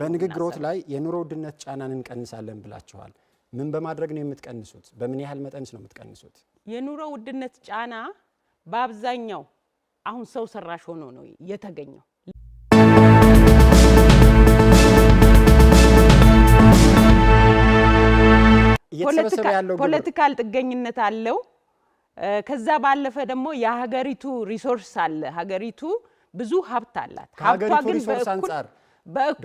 በንግግሮት ላይ የኑሮ ውድነት ጫናን እንቀንሳለን ብላችኋል ምን በማድረግ ነው የምትቀንሱት በምን ያህል መጠንስ ነው የምትቀንሱት የኑሮ ውድነት ጫና በአብዛኛው አሁን ሰው ሰራሽ ሆኖ ነው የተገኘው ፖለቲካል ጥገኝነት አለው ከዛ ባለፈ ደግሞ የሀገሪቱ ሪሶርስ አለ ሀገሪቱ ብዙ ሀብት አላት ሀብቷ ግን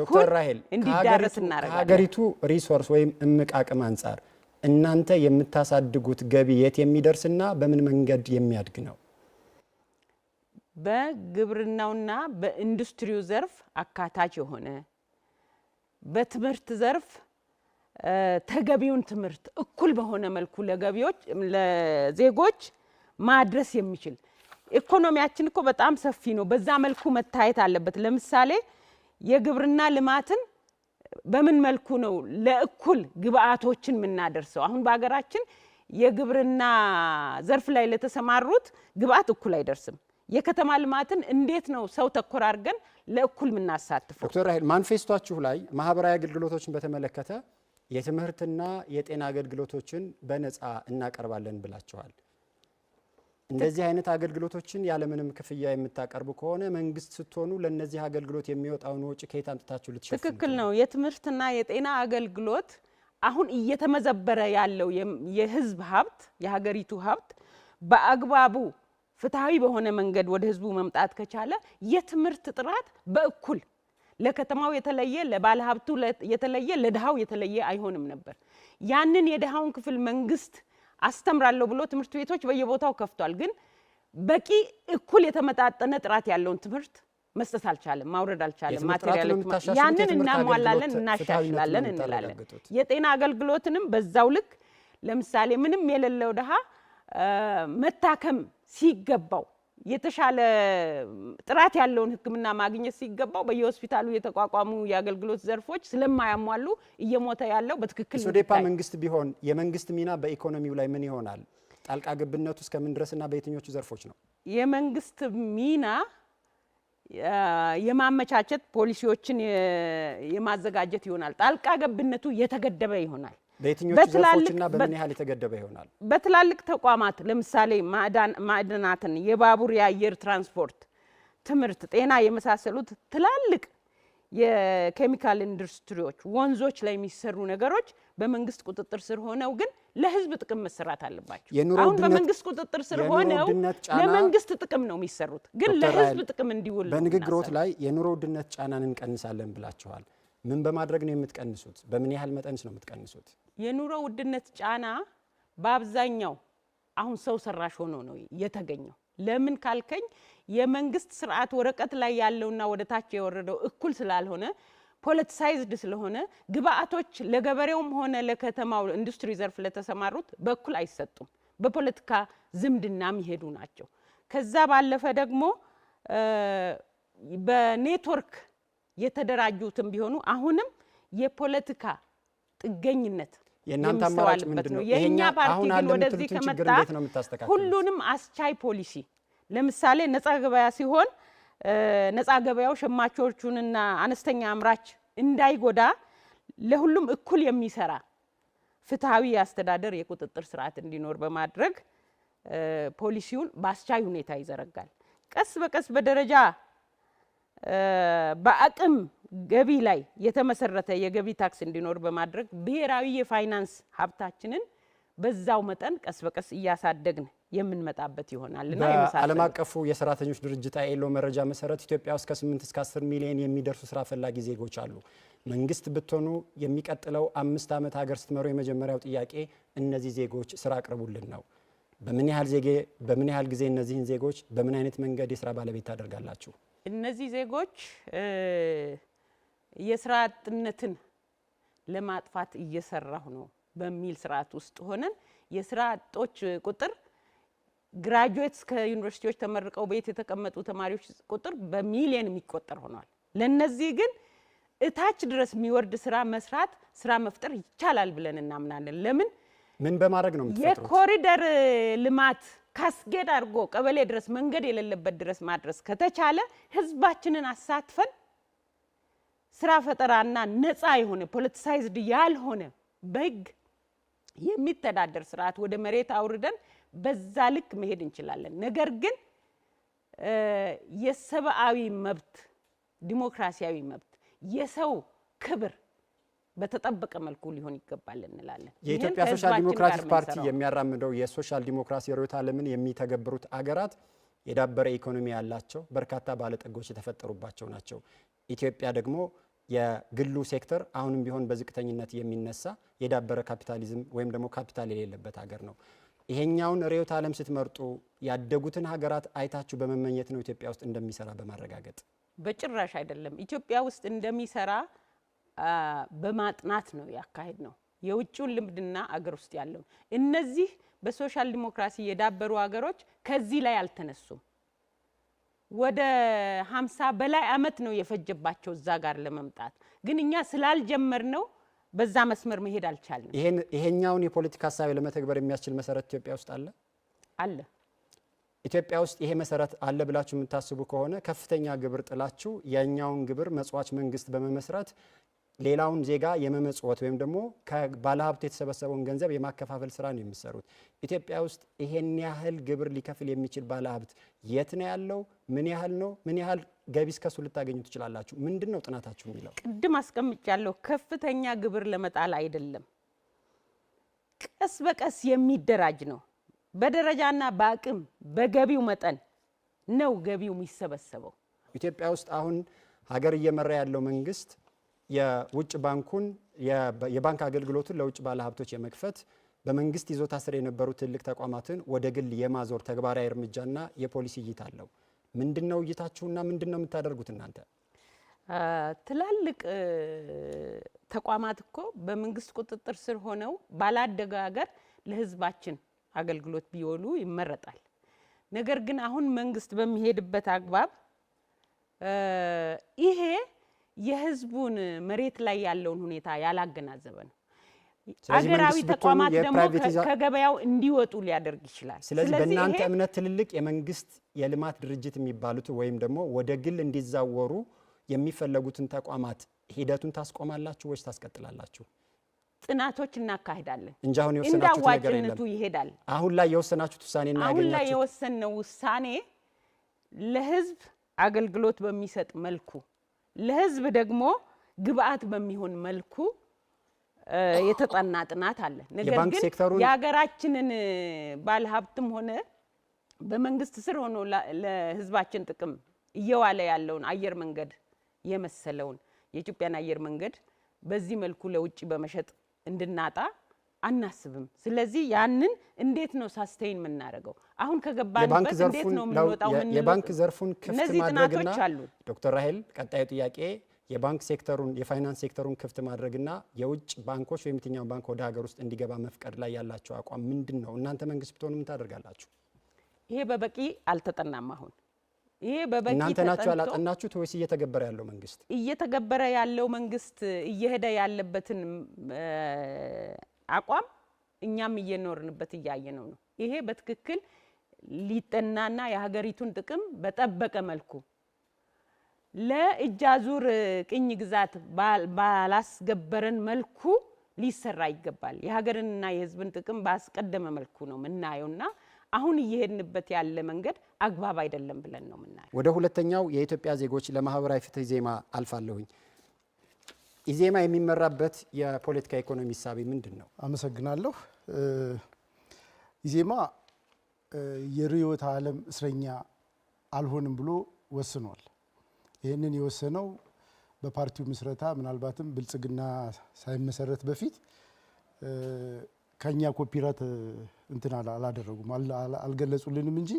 ዶክተር ራሄል እንዲዳረስ እናረጋለን ሀገሪቱ ሪሶርስ ወይም እምቅ አቅም አንፃር እናንተ የምታሳድጉት ገቢ የት የሚደርስና በምን መንገድ የሚያድግ ነው በግብርናውና በኢንዱስትሪው ዘርፍ አካታች የሆነ በትምህርት ዘርፍ ተገቢውን ትምህርት እኩል በሆነ መልኩ ለዜጎች ማድረስ የሚችል ኢኮኖሚያችን እኮ በጣም ሰፊ ነው በዛ መልኩ መታየት አለበት ለምሳሌ የግብርና ልማትን በምን መልኩ ነው ለእኩል ግብአቶችን ምናደርሰው አሁን በአገራችን የግብርና ዘርፍ ላይ ለተሰማሩት ግብአት እኩል አይደርስም የከተማ ልማትን እንዴት ነው ሰው ተኮር አድርገን ለእኩል ምናሳትፈው ዶክተር ራሄል ማንፌስቷችሁ ላይ ማህበራዊ አገልግሎቶችን በተመለከተ የትምህርትና የጤና አገልግሎቶችን በነፃ እናቀርባለን ብላችኋል እንደዚህ አይነት አገልግሎቶችን ያለ ምንም ክፍያ የምታቀርቡ ከሆነ መንግስት ስትሆኑ ለነዚህ አገልግሎት የሚወጣው ወጪ ከየት አምጥታችሁ ልትሸፍኑ ትክክል ነው የትምህርትና የጤና አገልግሎት አሁን እየተመዘበረ ያለው የህዝብ ሀብት የሀገሪቱ ሀብት በአግባቡ ፍትሃዊ በሆነ መንገድ ወደ ህዝቡ መምጣት ከቻለ የትምህርት ጥራት በእኩል ለከተማው የተለየ ለባለ ሀብቱ የተለየ ለድሃው የተለየ አይሆንም ነበር ያንን የድሃውን ክፍል መንግስት አስተምራለሁ ብሎ ትምህርት ቤቶች በየቦታው ከፍቷል ግን በቂ እኩል የተመጣጠነ ጥራት ያለውን ትምህርት መስጠት አልቻለም ማውረድ አልቻለም ማቴሪያሎች ያንን እናሟላለን እናሻሽላለን እንላለን የጤና አገልግሎትንም በዛው ልክ ለምሳሌ ምንም የሌለው ድሃ መታከም ሲገባው የተሻለ ጥራት ያለውን ህክምና ማግኘት ሲገባው በየሆስፒታሉ የተቋቋሙ የአገልግሎት ዘርፎች ስለማያሟሉ እየሞተ ያለው በትክክል ሶዴፓ መንግስት ቢሆን የመንግስት ሚና በኢኮኖሚው ላይ ምን ይሆናል ጣልቃ ገብነቱ እስከምን ድረስና በየትኞቹ ዘርፎች ነው የመንግስት ሚና የማመቻቸት ፖሊሲዎችን የማዘጋጀት ይሆናል ጣልቃ ገብነቱ የተገደበ ይሆናል በየትኞቹ ዘርፎችና በምን ያህል የተገደበ ይሆናል በትላልቅ ተቋማት ለምሳሌ ማዕድናትን የባቡር የአየር ትራንስፖርት ትምህርት ጤና የመሳሰሉት ትላልቅ የኬሚካል ኢንዱስትሪዎች ወንዞች ላይ የሚሰሩ ነገሮች በመንግስት ቁጥጥር ስር ሆነው ግን ለህዝብ ጥቅም መሰራት አለባቸው አሁን በመንግስት ቁጥጥር ስር ሆነው ለመንግስት ጥቅም ነው የሚሰሩት ግን ለህዝብ ጥቅም እንዲውል በንግግሮት ላይ የኑሮ ውድነት ጫናን እንቀንሳለን ብላችኋል ምን በማድረግ ነው የምትቀንሱት በምን ያህል መጠንስ ነው የምትቀንሱት የኑሮ ውድነት ጫና በአብዛኛው አሁን ሰው ሰራሽ ሆኖ ነው የተገኘው ለምን ካልከኝ የመንግስት ስርዓት ወረቀት ላይ ያለውና ወደታች የወረደው እኩል ስላልሆነ ፖለቲሳይዝድ ስለሆነ ግብአቶች ለገበሬውም ሆነ ለከተማው ኢንዱስትሪ ዘርፍ ለተሰማሩት በእኩል አይሰጡም በፖለቲካ ዝምድናም ይሄዱ ናቸው ከዛ ባለፈ ደግሞ በኔትወርክ የተደራጁትም ቢሆኑ አሁንም የፖለቲካ ጥገኝነት የናንተ አማራጭ ምንድነው የኛ ፓርቲ ግን ወደዚህ ከመጣ ሁሉንም አስቻይ ፖሊሲ ለምሳሌ ነፃ ገበያ ሲሆን ነፃ ገበያው ሸማቾቹንና አነስተኛ አምራች እንዳይጎዳ ለሁሉም እኩል የሚሰራ ፍትሃዊ አስተዳደር የቁጥጥር ስርዓት እንዲኖር በማድረግ ፖሊሲውን በአስቻይ ሁኔታ ይዘረጋል ቀስ በቀስ በደረጃ በአቅም ገቢ ላይ የተመሰረተ የገቢ ታክስ እንዲኖር በማድረግ ብሔራዊ የፋይናንስ ሀብታችንን በዛው መጠን ቀስ በቀስ እያሳደግን የምንመጣበት ይሆናልና ዓለም አቀፉ የሰራተኞች ድርጅት አይኤልኦ መረጃ መሰረት ኢትዮጵያ ውስጥ ከ8 እስከ 10 ሚሊዮን የሚደርሱ ስራ ፈላጊ ዜጎች አሉ መንግስት ብትሆኑ የሚቀጥለው 5 ዓመት ሀገር ስትመሩ የመጀመሪያው ጥያቄ እነዚህ ዜጎች ስራ አቅርቡልን ነው በምን ያህል ጊዜ እነዚህን ዜጎች በምን አይነት መንገድ የስራ ባለቤት ታደርጋላችሁ እነዚህ ዜጎች የስራ አጥነትን ለማጥፋት እየሰራሁ ነው በሚል ስርዓት ውስጥ ሆነን የስራ አጦች ቁጥር ግራጁዌትስ ከዩኒቨርሲቲዎች ተመርቀው ቤት የተቀመጡ ተማሪዎች ቁጥር በሚሊዮን የሚቆጠር ሆኗል ለነዚህ ግን እታች ድረስ የሚወርድ ስራ መስራት ስራ መፍጠር ይቻላል ብለን እናምናለን ለምን ምን በማድረግ ነው የምትፈጥሩት የኮሪደር ልማት ካስጌድ አድርጎ ቀበሌ ድረስ መንገድ የሌለበት ድረስ ማድረስ ከተቻለ ህዝባችንን አሳትፈን ስራ ፈጠራና ነፃ የሆነ ፖለቲሳይዝድ ያልሆነ በህግ የሚተዳደር ስርዓት ወደ መሬት አውርደን በዛ ልክ መሄድ እንችላለን። ነገር ግን የሰብአዊ መብት፣ ዲሞክራሲያዊ መብት፣ የሰው ክብር በተጠበቀ መልኩ ሊሆን ይገባል እንላለን። የኢትዮጵያ ሶሻል ዲሞክራቲክ ፓርቲ የሚያራምደው የሶሻል ዲሞክራሲ ርዕዮተ ዓለምን የሚተገብሩት አገራት የዳበረ ኢኮኖሚ ያላቸው በርካታ ባለጠጎች የተፈጠሩባቸው ናቸው። ኢትዮጵያ ደግሞ የግሉ ሴክተር አሁንም ቢሆን በዝቅተኝነት የሚነሳ የዳበረ ካፒታሊዝም ወይም ደግሞ ካፒታል የሌለበት ሀገር ነው። ይሄኛውን ርዕዮተ ዓለም ስትመርጡ ያደጉትን ሀገራት አይታችሁ በመመኘት ነው ኢትዮጵያ ውስጥ እንደሚሰራ በማረጋገጥ? በጭራሽ አይደለም። ኢትዮጵያ ውስጥ እንደሚሰራ በማጥናት ነው ያካሄድ ነው። የውጭውን ልምድና አገር ውስጥ ያለው እነዚህ በሶሻል ዲሞክራሲ የዳበሩ ሀገሮች ከዚህ ላይ አልተነሱም። ወደ 50 በላይ አመት ነው የፈጀባቸው እዛ ጋር ለመምጣት። ግን እኛ ስላልጀመርነው በዛ መስመር መሄድ አልቻልንም። ይሄኛውን የፖለቲካ ሀሳብ ለመተግበር የሚያስችል መሰረት ኢትዮጵያ ውስጥ አለ። ኢትዮጵያ ውስጥ ይሄ መሰረት አለ ብላችሁ የምታስቡ ከሆነ ከፍተኛ ግብር ጥላችሁ የኛውን ግብር መጽዋች መንግስት በመመስረት ሌላውን ዜጋ የመመጽወት ወይም ደግሞ ከባለሀብት የተሰበሰበውን ገንዘብ የማከፋፈል ስራ ነው የሚሰሩት። ኢትዮጵያ ውስጥ ይሄን ያህል ግብር ሊከፍል የሚችል ባለሀብት የት ነው ያለው? ምን ያህል ነው? ምን ያህል ገቢስ ከሱ ልታገኙ ትችላላችሁ? ምንድነው ጥናታችሁ የሚለው? ቅድም አስቀምጫለሁ። ከፍተኛ ግብር ለመጣል አይደለም፣ ቀስ በቀስ የሚደራጅ ነው። በደረጃና በአቅም በገቢው መጠን ነው ገቢው የሚሰበሰበው። ኢትዮጵያ ውስጥ አሁን ሀገር እየመራ ያለው መንግስት የውጭ ባንኩን የባንክ አገልግሎቱን ለውጭ ባለሀብቶች የመክፈት በመንግስት ይዞታ ስር የነበሩ ትልቅ ተቋማትን ወደ ግል የማዞር ተግባራዊ እርምጃና የፖሊሲ እይታ አለው። ምንድነው እይታችሁና ምንድነው የምታደርጉት እናንተ? ትላልቅ ተቋማት እኮ በመንግስት ቁጥጥር ስር ሆነው ባላደገ ሀገር ለህዝባችን አገልግሎት ቢወሉ ይመረጣል። ነገር ግን አሁን መንግስት በሚሄድበት አግባብ ይሄ የህዝቡን መሬት ላይ ያለውን ሁኔታ ያላገናዘበ ነው። አገራዊ ተቋማት ደግሞ ከገበያው እንዲወጡ ሊያደርግ ይችላል። ስለዚህ በእናንተ እምነት ትልልቅ የመንግስት የልማት ድርጅት የሚባሉት ወይም ደግሞ ወደ ግል እንዲዛወሩ የሚፈለጉትን ተቋማት ሂደቱን ታስቆማላችሁ ወይስ ታስቀጥላላችሁ? ጥናቶች እናካሂዳለን እንጂ አሁን የወሰናችሁት ነገር የለም። ይሄዳል። አሁን ላይ የወሰናችሁት ውሳኔና ያገኛችሁት አሁን ላይ የወሰነው ውሳኔ ለህዝብ አገልግሎት በሚሰጥ መልኩ ለህዝብ ደግሞ ግብአት በሚሆን መልኩ የተጠና ጥናት አለ። ነገር ግን የሀገራችንን ባለሀብትም ሆነ በመንግስት ስር ሆኖ ለህዝባችን ጥቅም እየዋለ ያለውን አየር መንገድ የመሰለውን የኢትዮጵያን አየር መንገድ በዚህ መልኩ ለውጭ በመሸጥ እንድናጣ አናስብም። ስለዚህ ያንን እንዴት ነው ሳስቴይን የምናደርገው? አሁን ከገባንበት እንዴት ነው የምንወጣው? የባንክ ዘርፉን ክፍት ማድረግና ዶክተር ራሄል ቀጣዩ ጥያቄ የባንክ ሴክተሩን የፋይናንስ ሴክተሩን ክፍት ማድረግና የውጭ ባንኮች ወይም የትኛው ባንክ ወደ ሀገር ውስጥ እንዲገባ መፍቀድ ላይ ያላችሁ አቋም ምንድነው? እናንተ መንግስት ብትሆኑ ምን ታደርጋላችሁ? ይሄ በበቂ አልተጠናም። አሁን ይሄ በበቂ እናንተ ናችሁ ያላጠናችሁት ወይስ እየተገበረ ያለው መንግስት? እየተገበረ ያለው መንግስት እየሄደ ያለበትን አቋም እኛም እየኖርንበት እያየነው ነው። ይሄ በትክክል ሊጠናና የሀገሪቱን ጥቅም በጠበቀ መልኩ ለእጃዙር ቅኝ ግዛት ባላስገበረን መልኩ ሊሰራ ይገባል። የሀገርንና የህዝብን ጥቅም ባስቀደመ መልኩ ነው ምናየውና አሁን እየሄድንበት ያለ መንገድ አግባብ አይደለም ብለን ነው ምናየው። ወደ ሁለተኛው የኢትዮጵያ ዜጎች ለማህበራዊ ፍትህ ዜማ አልፋለሁኝ። ኢዜማ የሚመራበት የፖለቲካ ኢኮኖሚ ሂሳብ ምንድነው? አመሰግናለሁ። ኢዜማ የርዕዮተ ዓለም እስረኛ አልሆንም ብሎ ወስኗል። ይህንን የወሰነው በፓርቲው ምስረታ ምናልባትም ብልጽግና ሳይመሰረት በፊት ከኛ ኮፒራት እንትን አላደረጉም አልገለጹልንም እንጂ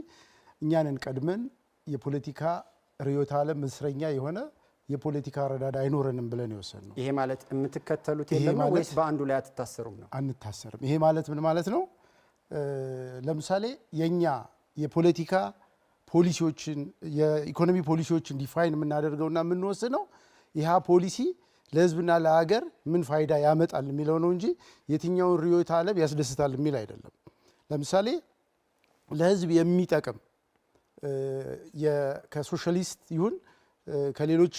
እኛንን ቀድመን የፖለቲካ ርዕዮተ ዓለም እስረኛ የሆነ የፖለቲካ ረዳዳ አይኖረንም ብለን የወሰነው። ይሄ ማለት የምትከተሉት የለም ወይስ በአንዱ ላይ አትታሰሩም ነው? አንታሰርም። ይሄ ማለት ምን ማለት ነው? ለምሳሌ የኛ የፖለቲካ ፖሊሲዎችን የኢኮኖሚ ፖሊሲዎችን ዲፋይን የምናደርገውና የምንወስነው ይህ ፖሊሲ ለህዝብና ለሀገር ምን ፋይዳ ያመጣል የሚለው ነው እንጂ የትኛውን ርዕዮተ ዓለም ያስደስታል የሚል አይደለም። ለምሳሌ ለህዝብ የሚጠቅም ከሶሻሊስት ይሁን ከሌሎች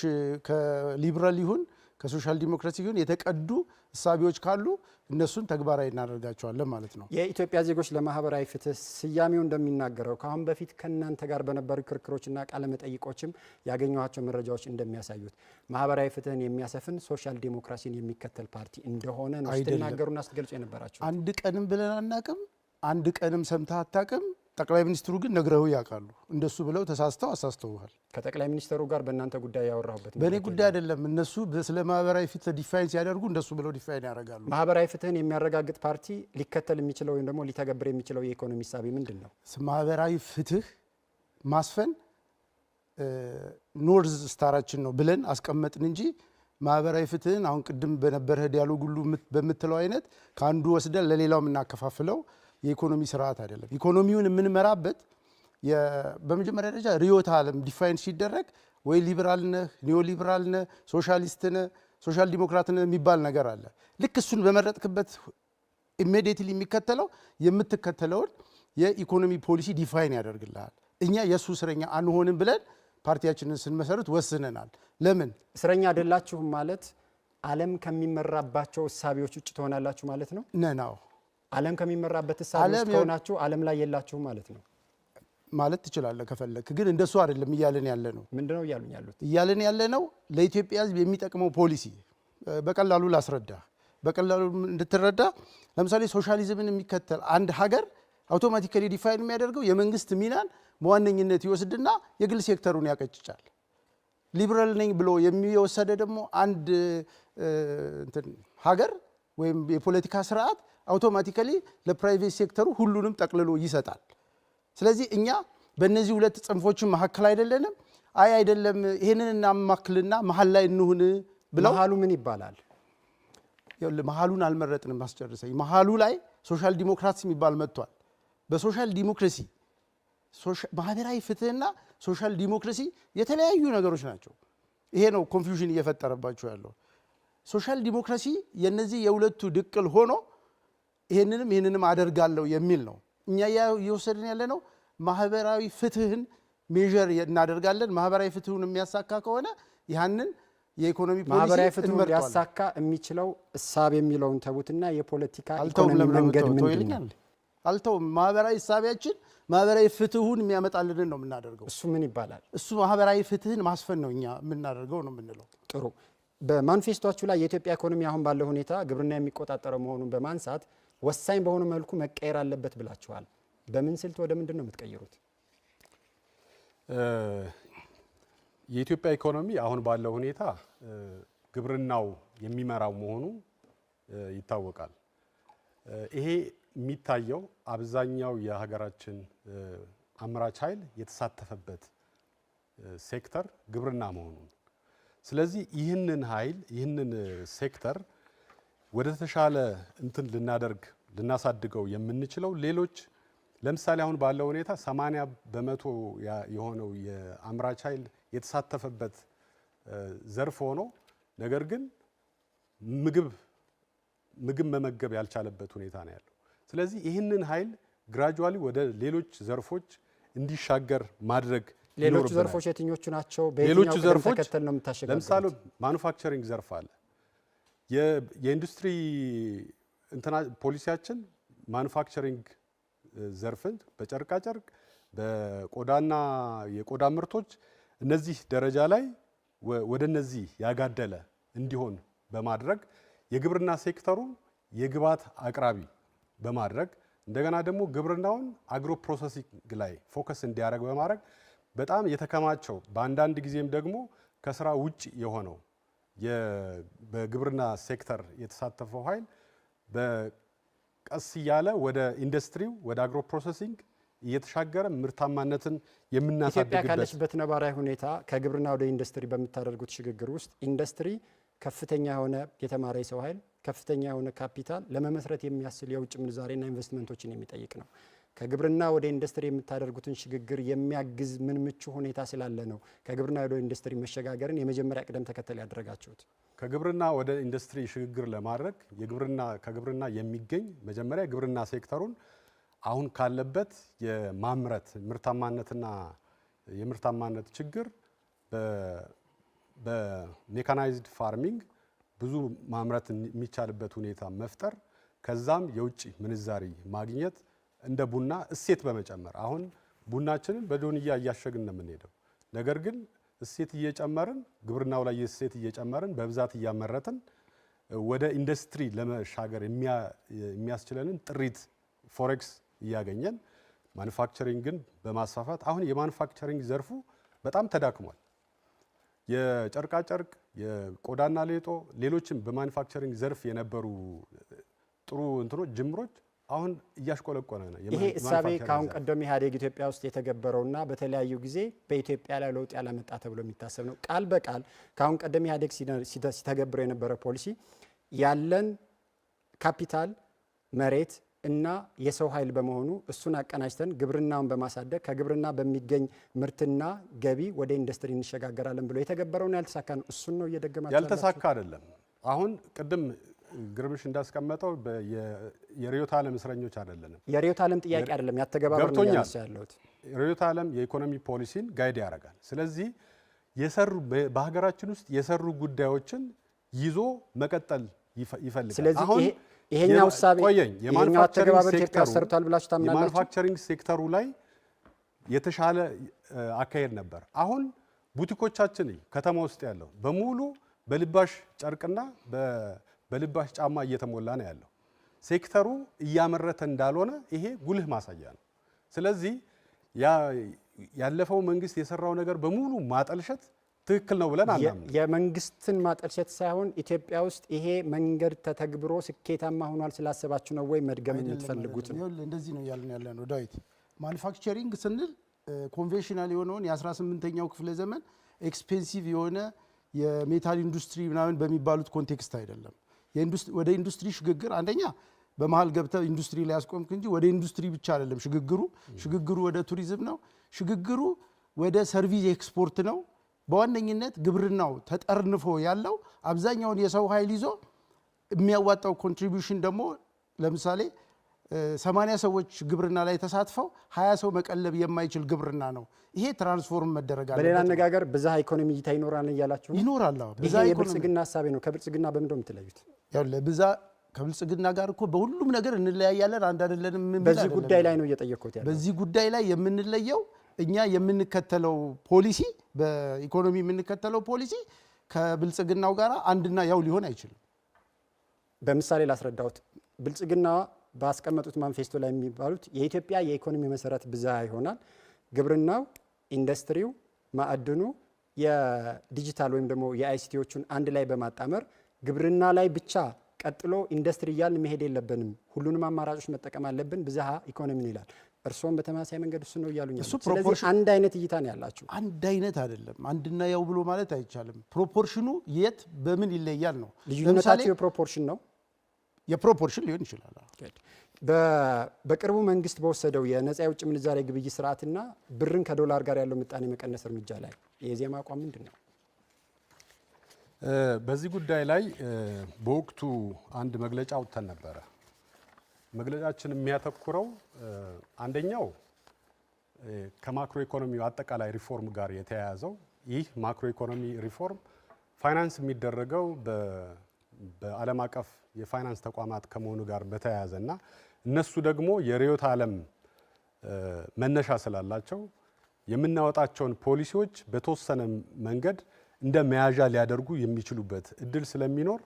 ከሊበራል ይሁን ከሶሻል ዲሞክራሲ ይሁን የተቀዱ እሳቢዎች ካሉ እነሱን ተግባራዊ እናደርጋቸዋለን ማለት ነው። የኢትዮጵያ ዜጎች ለማህበራዊ ፍትህ ስያሜው እንደሚናገረው ከአሁን በፊት ከእናንተ ጋር በነበሩ ክርክሮችና ቃለ መጠይቆችም ያገኘኋቸው መረጃዎች እንደሚያሳዩት ማህበራዊ ፍትህን የሚያሰፍን ሶሻል ዲሞክራሲን የሚከተል ፓርቲ እንደሆነ ነው ስትናገሩና ስትገልጹ የነበራችሁ። አንድ ቀንም ብለን አናቅም፣ አንድ ቀንም ሰምተህ አታቅም። ጠቅላይ ሚኒስትሩ ግን ነግረው ያውቃሉ። እንደሱ ብለው ተሳስተው አሳስተውሃል። ከጠቅላይ ሚኒስትሩ ጋር በእናንተ ጉዳይ ያወራሁበት በእኔ ጉዳይ አይደለም። እነሱ ስለ ማህበራዊ ፍትህ ዲፋይን ሲያደርጉ እንደሱ ብለው ዲፋይን ያደርጋሉ። ማህበራዊ ፍትህን የሚያረጋግጥ ፓርቲ ሊከተል የሚችለው ወይም ደግሞ ሊተገብር የሚችለው የኢኮኖሚ ሳቢ ምንድን ነው? ማህበራዊ ፍትህ ማስፈን ኖርዝ ስታራችን ነው ብለን አስቀመጥን እንጂ ማህበራዊ ፍትህን አሁን ቅድም በነበረ ዲያሎግ ሁሉ በምትለው አይነት ከአንዱ ወስደን ለሌላው የምናከፋፍለው የኢኮኖሚ ስርዓት አይደለም። ኢኮኖሚውን የምንመራበት በመጀመሪያ ደረጃ ርዕዮተ ዓለም ዲፋይን ሲደረግ ወይ ሊበራል ነህ፣ ኒዮ ሊበራል ነህ፣ ሶሻሊስት ነህ፣ ሶሻል ዲሞክራት ነህ የሚባል ነገር አለ። ልክ እሱን በመረጥክበት ኢሚዲየትሊ የሚከተለው የምትከተለውን የኢኮኖሚ ፖሊሲ ዲፋይን ያደርግልሃል። እኛ የእሱ እስረኛ አንሆንም ብለን ፓርቲያችንን ስንመሰርት ወስነናል። ለምን እስረኛ አይደላችሁም ማለት ዓለም ከሚመራባቸው እሳቤዎች ውጭ ትሆናላችሁ ማለት ነው? ነናው ዓለም ከሚመራበት እሳቤዎች ከሆናችሁ ዓለም ላይ የላችሁም ማለት ነው ማለት ትችላለህ ከፈለክ። ግን እንደሱ አይደለም እያለን ያለ ነው። ምንድነው እያሉኝ ያሉት? እያለን ያለ ነው ለኢትዮጵያ ሕዝብ የሚጠቅመው ፖሊሲ በቀላሉ ላስረዳ፣ በቀላሉ እንድትረዳ። ለምሳሌ ሶሻሊዝምን የሚከተል አንድ ሀገር አውቶማቲካሊ ዲፋይን የሚያደርገው የመንግስት ሚናን በዋነኝነት ይወስድና የግል ሴክተሩን ያቀጭጫል። ሊበራል ነኝ ብሎ የሚወሰደ ደግሞ አንድ ሀገር ወይም የፖለቲካ ስርዓት አውቶማቲካሊ ለፕራይቬት ሴክተሩ ሁሉንም ጠቅልሎ ይሰጣል። ስለዚህ እኛ በእነዚህ ሁለት ጽንፎችን መካከል አይደለንም። አይደለም ይሄንን እናማክልና መሀል ላይ እንሁን ብለው መሀሉ ምን ይባላል? መሀሉን አልመረጥንም። አስጨርሰኝ። መሀሉ ላይ ሶሻል ዲሞክራሲ የሚባል መጥቷል። በሶሻል ዲሞክራሲ ማህበራዊ ፍትህና ሶሻል ዲሞክራሲ የተለያዩ ነገሮች ናቸው። ይሄ ነው ኮንፊውዥን እየፈጠረባቸው ያለው። ሶሻል ዲሞክራሲ የነዚህ የሁለቱ ድቅል ሆኖ ይሄንንም አደርጋለሁ የሚል ነው። እኛ እየወሰድን ያለ ነው ማህበራዊ ፍትህን ሜዥር እናደርጋለን። ማህበራዊ ፍትሁን የሚያሳካ ከሆነ ያንን የኢኮኖሚ ፖሊሲ ማህበራዊ ፍትሁን ሊያሳካ የሚችለው እሳብ የሚለውን ተቡትና የፖለቲካ ኢኮኖሚ መንገድ ምንድን ነው? አልተውም። ማህበራዊ እሳቢያችን ማህበራዊ ፍትሁን የሚያመጣልንን ነው የምናደርገው። እሱ ምን ይባላል? እሱ ማህበራዊ ፍትህን ማስፈን ነው እኛ የምናደርገው ነው የምንለው። ጥሩ። በማኒፌስቶችሁ ላይ የኢትዮጵያ ኢኮኖሚ አሁን ባለው ሁኔታ ግብርና የሚቆጣጠረው መሆኑን በማንሳት ወሳኝ በሆነ መልኩ መቀየር አለበት ብላችኋል። በምን ስልት ወደ ምንድን ነው የምትቀይሩት? የኢትዮጵያ ኢኮኖሚ አሁን ባለው ሁኔታ ግብርናው የሚመራው መሆኑ ይታወቃል። ይሄ የሚታየው አብዛኛው የሀገራችን አምራች ኃይል የተሳተፈበት ሴክተር ግብርና መሆኑን፣ ስለዚህ ይህንን ኃይል ይህንን ሴክተር ወደ ተሻለ እንትን ልናሳድገው የምንችለው ሌሎች ለምሳሌ አሁን ባለው ሁኔታ 80% የሆነው የአምራች ኃይል የተሳተፈበት ዘርፍ ሆኖ ነገር ግን ምግብ መመገብ ያልቻለበት ሁኔታ ነው ያለው። ስለዚህ ይህንን ኃይል ግራጁዋሊ ወደ ሌሎች ዘርፎች እንዲሻገር ማድረግ ሌሎች ዘርፎች የትኞቹ ናቸው? ሌሎቹ ዘርፎች ተከተል ነው የምታሸጋግሩት? ለምሳሌ ማኑፋክቸሪንግ ዘርፍ አለ። የኢንዱስትሪ ፖሊሲያችን ማኑፋክቸሪንግ ዘርፍን በጨርቃጨርቅ በቆዳና የቆዳ ምርቶች እነዚህ ደረጃ ላይ ወደ እነዚህ ያጋደለ እንዲሆን በማድረግ የግብርና ሴክተሩ የግብዓት አቅራቢ በማድረግ እንደገና ደግሞ ግብርናውን አግሮ ፕሮሰሲንግ ላይ ፎከስ እንዲያደርግ በማድረግ በጣም የተከማቸው በአንዳንድ ጊዜም ደግሞ ከስራ ውጭ የሆነው በግብርና ሴክተር የተሳተፈው ኃይል በቀስ እያለ ወደ ኢንዱስትሪው ወደ አግሮ ፕሮሰሲንግ እየተሻገረ ምርታማነትን የምናሳድግበት ኢትዮጵያ ካለችበት ነባራዊ ሁኔታ ከግብርና ወደ ኢንዱስትሪ በምታደርጉት ሽግግር ውስጥ ኢንዱስትሪ ከፍተኛ የሆነ የተማረ የሰው ኃይል ከፍተኛ የሆነ ካፒታል ለመመስረት የሚያስችል የውጭ ምንዛሬና ኢንቨስትመንቶችን የሚጠይቅ ነው። ከግብርና ወደ ኢንዱስትሪ የምታደርጉትን ሽግግር የሚያግዝ ምን ምቹ ሁኔታ ስላለ ነው ከግብርና ወደ ኢንዱስትሪ መሸጋገርን የመጀመሪያ ቅደም ተከተል ያደረጋችሁት? ከግብርና ወደ ኢንዱስትሪ ሽግግር ለማድረግ ከግብርና የሚገኝ መጀመሪያ የግብርና ሴክተሩን አሁን ካለበት የማምረት ምርታማነትና የምርታማነት ችግር በሜካናይዝድ ፋርሚንግ ብዙ ማምረት የሚቻልበት ሁኔታ መፍጠር፣ ከዛም የውጭ ምንዛሪ ማግኘት እንደ ቡና እሴት በመጨመር አሁን ቡናችንን በዶንያ እያሸግን ነው የምንሄደው። ነገር ግን እሴት እየጨመርን ግብርናው ላይ እሴት እየጨመርን በብዛት እያመረትን ወደ ኢንዱስትሪ ለመሻገር የሚያስችለንን ጥሪት ፎሬክስ እያገኘን ማኑፋክቸሪንግን በማስፋፋት አሁን የማኑፋክቸሪንግ ዘርፉ በጣም ተዳክሟል። የጨርቃጨርቅ፣ የቆዳና ሌጦ፣ ሌሎችም በማኑፋክቸሪንግ ዘርፍ የነበሩ ጥሩ እንትኖች ጅምሮች አሁን እያሽቆለቆለ ነው። ይሄ እሳቤ ከአሁን ቀደም ኢህአዴግ ኢትዮጵያ ውስጥ የተገበረውና በተለያዩ ጊዜ በኢትዮጵያ ላይ ለውጥ ያላመጣ ተብሎ የሚታሰብ ነው። ቃል በቃል ከአሁን ቀደም ኢህአዴግ ሲተገብረው የነበረ ፖሊሲ ያለን ካፒታል መሬት እና የሰው ኃይል በመሆኑ እሱን አቀናጅተን ግብርናውን በማሳደግ ከግብርና በሚገኝ ምርትና ገቢ ወደ ኢንዱስትሪ እንሸጋገራለን ብሎ የተገበረውን ያልተሳካ ነው። እሱን ነው እየደገማችሁ ያልተሳካ አይደለም። አሁን ቅድም ግርምሽ እንዳስቀመጠው የርዕዮተ ዓለም እስረኞች አይደለንም። የርዕዮተ ዓለም ጥያቄ አይደለም፣ ያተገባበር ነው ያነሳ ያለሁት። ርዕዮተ ዓለም የኢኮኖሚ ፖሊሲን ጋይድ ያደርጋል። ስለዚህ በሀገራችን ውስጥ የሰሩ ጉዳዮችን ይዞ መቀጠል ይፈልጋል። ስለዚህ ይሄኛው እሳቤ ይሄኛው አተገባበር ኢትዮጵያ ሰርቷል ብላችሁ ታምናላችሁ? የማኑፋክቸሪንግ ሴክተሩ ላይ የተሻለ አካሄድ ነበር። አሁን ቡቲኮቻችን ከተማ ውስጥ ያለው በሙሉ በልባሽ ጨርቅና በልባሽ ጫማ እየተሞላ ነው ያለው። ሴክተሩ እያመረተ እንዳልሆነ ይሄ ጉልህ ማሳያ ነው። ስለዚህ ያለፈው መንግስት የሰራው ነገር በሙሉ ማጠልሸት ትክክል ነው ብለን አናምንም። የመንግስትን ማጠልሸት ሳይሆን ኢትዮጵያ ውስጥ ይሄ መንገድ ተተግብሮ ስኬታማ ሆኗል ስላሰባችሁ ነው ወይ መድገም የምትፈልጉት ነው? እንደዚህ ነው ያልን ያለ ነው ዳዊት። ማኑፋክቸሪንግ ስንል ኮንቬንሽናል የሆነውን የ18ኛው ክፍለ ዘመን ኤክስፔንሲቭ የሆነ የሜታል ኢንዱስትሪ ምናምን በሚባሉት ኮንቴክስት አይደለም። ወደ ኢንዱስትሪ ሽግግር አንደኛ በመሀል ገብተህ ኢንዱስትሪ ላይ ያስቆምክ እንጂ ወደ ኢንዱስትሪ ብቻ አይደለም ሽግግሩ ወደ ቱሪዝም ነው። ሽግግሩ ወደ ሰርቪስ ኤክስፖርት ነው። በዋነኝነት ግብርናው ተጠርንፎ ያለው አብዛኛውን የሰው ኃይል ይዞ የሚያዋጣው ኮንትሪቢዩሽን ደግሞ ለምሳሌ 80 ሰዎች ግብርና ላይ ተሳትፈው 20 ሰው መቀለብ የማይችል ግብርና ነው። ይሄ ትራንስፎርም መደረግ አለበት። በሌላ አነጋገር ብዝሃ ኢኮኖሚ እይታ ይኖራል እያላችሁ ነው? ይኖራል። ይሄ የብልጽግና ሀሳቤ ነው። ከብልጽግና በምን ነው የምትለዩት? ያው ከብልጽግና ጋር እኮ በሁሉም ነገር እንለያያለን፣ አንድ አይደለንም። በዚህ ጉዳይ ላይ ነው እየጠየቅኩት ያለው። በዚህ ጉዳይ ላይ የምንለየው እኛ የምንከተለው ፖሊሲ፣ በኢኮኖሚ የምንከተለው ፖሊሲ ከብልጽግናው ጋር አንድና ያው ሊሆን አይችልም። በምሳሌ ላስረዳሁት። ብልጽግና ባስቀመጡት ማንፌስቶ ላይ የሚባሉት የኢትዮጵያ የኢኮኖሚ መሰረት ብዝሃ ይሆናል፣ ግብርናው፣ ኢንዱስትሪው፣ ማዕድኑ፣ የዲጂታል ወይም ደግሞ የአይሲቲዎቹን አንድ ላይ በማጣመር ግብርና ላይ ብቻ ቀጥሎ ኢንዱስትሪ እያልን መሄድ የለብንም፣ ሁሉንም አማራጮች መጠቀም አለብን፣ ብዝሃ ኢኮኖሚን ይላል። እርስዎም በተመሳሳይ መንገድ እሱ ነው እያሉኝ። ስለዚህ አንድ አይነት እይታ ነው ያላችሁ? አንድ አይነት አይደለም። አንድና ያው ብሎ ማለት አይቻልም። ፕሮፖርሽኑ የት በምን ይለያል ነው ልዩነታችሁ። የፕሮፖርሽን ነው፣ የፕሮፖርሽን ሊሆን ይችላል። በቅርቡ መንግስት በወሰደው የነፃ የውጭ ምንዛሬ ግብይት ስርዓትና ብርን ከዶላር ጋር ያለው ምጣኔ መቀነስ እርምጃ ላይ የኢዜማ አቋም ምንድን ነው? በዚህ ጉዳይ ላይ በወቅቱ አንድ መግለጫ አውጥተን ነበረ። መግለጫችን የሚያተኩረው አንደኛው ከማክሮ ኢኮኖሚው አጠቃላይ ሪፎርም ጋር የተያያዘው፣ ይህ ማክሮ ኢኮኖሚ ሪፎርም ፋይናንስ የሚደረገው በዓለም አቀፍ የፋይናንስ ተቋማት ከመሆኑ ጋር በተያያዘ እና እነሱ ደግሞ የርዕዮተ ዓለም መነሻ ስላላቸው የምናወጣቸውን ፖሊሲዎች በተወሰነ መንገድ እንደ መያዣ ሊያደርጉ የሚችሉበት እድል ስለሚኖር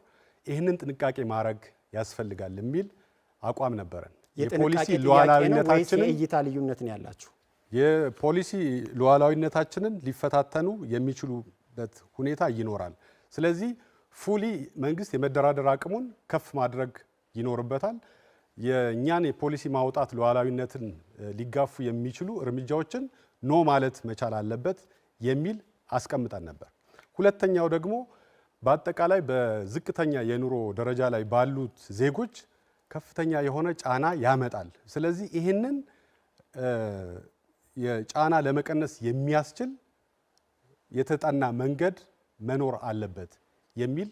ይህንን ጥንቃቄ ማድረግ ያስፈልጋል የሚል አቋም ነበረን። የፖሊሲ ሉዓላዊነታችንን የእይታ ልዩነት ነው ያላችሁ። የፖሊሲ ሉዓላዊነታችንን ሊፈታተኑ የሚችሉበት ሁኔታ ይኖራል። ስለዚህ ፉሊ መንግስት የመደራደር አቅሙን ከፍ ማድረግ ይኖርበታል። የእኛን የፖሊሲ ማውጣት ሉዓላዊነትን ሊጋፉ የሚችሉ እርምጃዎችን ኖ ማለት መቻል አለበት የሚል አስቀምጠን ነበር። ሁለተኛው ደግሞ በአጠቃላይ በዝቅተኛ የኑሮ ደረጃ ላይ ባሉት ዜጎች ከፍተኛ የሆነ ጫና ያመጣል። ስለዚህ ይህንን የጫና ለመቀነስ የሚያስችል የተጠና መንገድ መኖር አለበት የሚል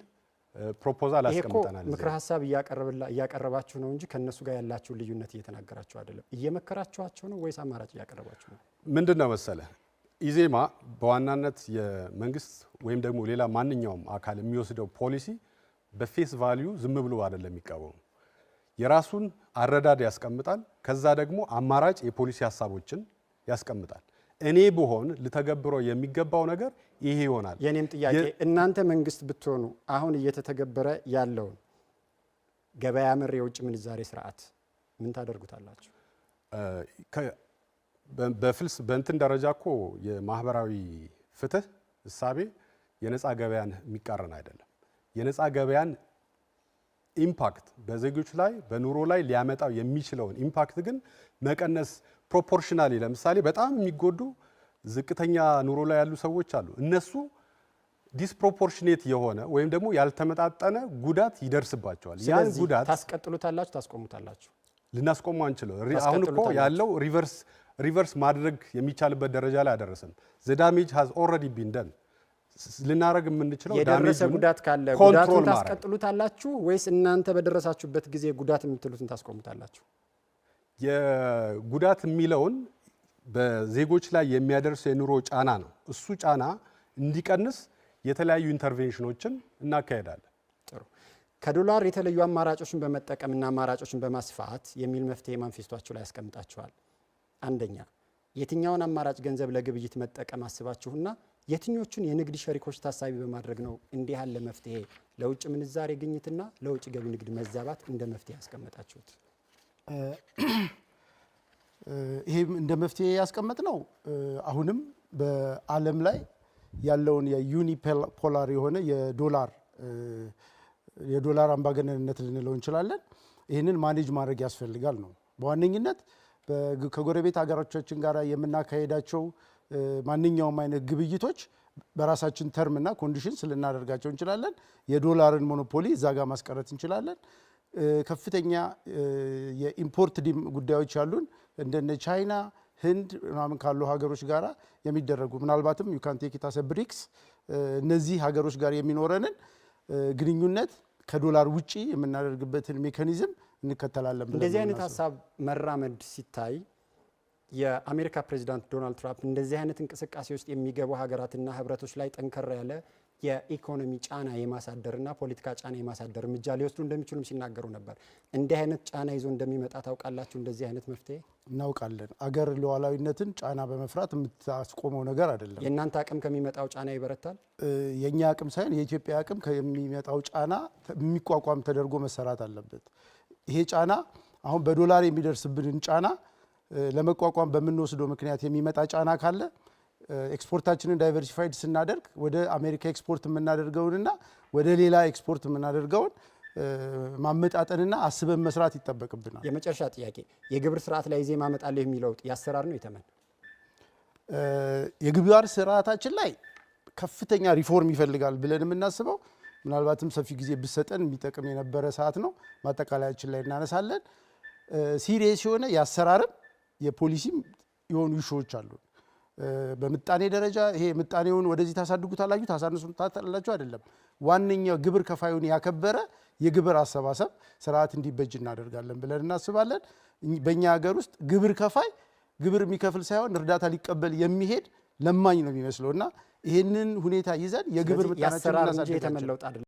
ፕሮፖዛል አስቀምጠናል። ምክረ ሀሳብ እያቀረባችሁ ነው እንጂ ከነሱ ጋር ያላችሁ ልዩነት እየተናገራችሁ አይደለም። እየመከራችኋቸው ነው ወይስ አማራጭ እያቀረባችሁ ነው? ምንድነው መሰለ ኢዜማ በዋናነት የመንግስት ወይም ደግሞ ሌላ ማንኛውም አካል የሚወስደው ፖሊሲ በፌስ ቫልዩ ዝም ብሎ አይደለም የሚቀበው። የራሱን አረዳድ ያስቀምጣል። ከዛ ደግሞ አማራጭ የፖሊሲ ሀሳቦችን ያስቀምጣል። እኔ ብሆን ልተገብረው የሚገባው ነገር ይሄ ይሆናል። የኔም ጥያቄ እናንተ መንግስት ብትሆኑ አሁን እየተተገበረ ያለውን ገበያ መር የውጭ ምንዛሬ ስርዓት ምን ታደርጉታላችሁ? በእንትን ደረጃ እኮ የማህበራዊ ፍትህ እሳቤ የነፃ ገበያን የሚቃረን አይደለም። የነፃ ገበያን ኢምፓክት በዜጎች ላይ በኑሮ ላይ ሊያመጣው የሚችለውን ኢምፓክት ግን መቀነስ ፕሮፖርሽናሊ፣ ለምሳሌ በጣም የሚጎዱ ዝቅተኛ ኑሮ ላይ ያሉ ሰዎች አሉ። እነሱ ዲስፕሮፖርሽኔት የሆነ ወይም ደግሞ ያልተመጣጠነ ጉዳት ይደርስባቸዋል። ያን ጉዳት ታስቀጥሉታላችሁ፣ ታስቆሙታላችሁ? ልናስቆሙ አንችለው። አሁን እኮ ያለው ሪቨርስ ማድረግ የሚቻልበት ደረጃ ላይ አደረሰን። ዘ ዳሜጅ ሃዝ ኦልሬዲ ቢን ደን። ልናረግ የምንችለው የደረሰ ጉዳት ካለ ጉዳቱን ታስቀጥሉታላችሁ ወይስ እናንተ በደረሳችሁበት ጊዜ ጉዳት የምትሉትን ታስቆሙታላችሁ? የጉዳት የሚለውን በዜጎች ላይ የሚያደርሰው የኑሮ ጫና ነው። እሱ ጫና እንዲቀንስ የተለያዩ ኢንተርቬንሽኖችን እናካሄዳለን። ጥሩ። ከዶላር የተለዩ አማራጮችን በመጠቀምና አማራጮችን በማስፋት የሚል መፍትሄ ማንፌስቷችሁ ላይ ያስቀምጣችኋል። አንደኛ፣ የትኛውን አማራጭ ገንዘብ ለግብይት መጠቀም አስባችሁና የትኞቹን የንግድ ሸሪኮች ታሳቢ በማድረግ ነው እንዲህ ያለ መፍትሄ ለውጭ ምንዛሬ ግኝትና ለውጭ ገቢ ንግድ መዛባት እንደ መፍትሄ ያስቀመጣችሁት? ይሄም እንደ መፍትሄ ያስቀመጥ ነው። አሁንም በዓለም ላይ ያለውን የዩኒፖላር የሆነ የዶላር አምባገነንነት ልንለው እንችላለን። ይህንን ማኔጅ ማድረግ ያስፈልጋል ነው። በዋነኝነት ከጎረቤት ሀገሮቻችን ጋር የምናካሄዳቸው ማንኛውም አይነት ግብይቶች በራሳችን ተርምና ኮንዲሽንስ ልናደርጋቸው እንችላለን። የዶላርን ሞኖፖሊ እዛ ጋር ማስቀረት እንችላለን። ከፍተኛ የኢምፖርት ጉዳዮች ያሉን እንደነ ቻይና፣ ህንድ ምናምን ካሉ ሀገሮች ጋር የሚደረጉ ምናልባትም ዩ ካን ቴክ ኢት አስ ብሪክስ እነዚህ ሀገሮች ጋር የሚኖረንን ግንኙነት ከዶላር ውጪ የምናደርግበትን ሜካኒዝም እንከተላለን ብለን እንደዚህ አይነት ሀሳብ መራመድ ሲታይ የአሜሪካ ፕሬዚዳንት ዶናልድ ትራምፕ እንደዚህ አይነት እንቅስቃሴ ውስጥ የሚገቡ ሀገራትና ህብረቶች ላይ ጠንከር ያለ የኢኮኖሚ ጫና የማሳደርና ፖለቲካ ጫና የማሳደር እርምጃ ሊወስዱ እንደሚችሉም ሲናገሩ ነበር። እንዲህ አይነት ጫና ይዞ እንደሚመጣ ታውቃላችሁ? እንደዚህ አይነት መፍትሄ እናውቃለን። አገር ሉዓላዊነትን ጫና በመፍራት የምታስቆመው ነገር አይደለም። የእናንተ አቅም ከሚመጣው ጫና ይበረታል? የእኛ አቅም ሳይሆን የኢትዮጵያ አቅም ከሚመጣው ጫና የሚቋቋም ተደርጎ መሰራት አለበት። ይሄ ጫና አሁን በዶላር የሚደርስብንን ጫና ለመቋቋም በምንወስደው ምክንያት የሚመጣ ጫና ካለ ኤክስፖርታችንን ዳይቨርሲፋይድ ስናደርግ ወደ አሜሪካ ኤክስፖርት የምናደርገውንና ወደ ሌላ ኤክስፖርት የምናደርገውን ማመጣጠንና አስበን መስራት ይጠበቅብናል። የመጨረሻ ጥያቄ፣ የግብር ስርዓት ላይ ዜማ አመጣለሁ የሚለው የአሰራር ነው የተመን? የግብር ስርዓታችን ላይ ከፍተኛ ሪፎርም ይፈልጋል ብለን የምናስበው ምናልባትም ሰፊ ጊዜ ብሰጠን የሚጠቅም የነበረ ሰዓት ነው። ማጠቃለያችን ላይ እናነሳለን። ሲሪየስ የሆነ የአሰራርም የፖሊሲም የሆኑ ኢሹዎች አሉ። በምጣኔ ደረጃ ይሄ ምጣኔውን ወደዚህ ታሳድጉታላችሁ ታሳንሱታላችሁ አይደለም። ዋነኛው ግብር ከፋዩን ያከበረ የግብር አሰባሰብ ስርዓት እንዲበጅ እናደርጋለን ብለን እናስባለን። በእኛ ሀገር ውስጥ ግብር ከፋይ ግብር የሚከፍል ሳይሆን እርዳታ ሊቀበል የሚሄድ ለማኝ ነው የሚመስለው እና ይህንን ሁኔታ ይዘን የግብር ምጣኔያችንን እናሳድጋለን።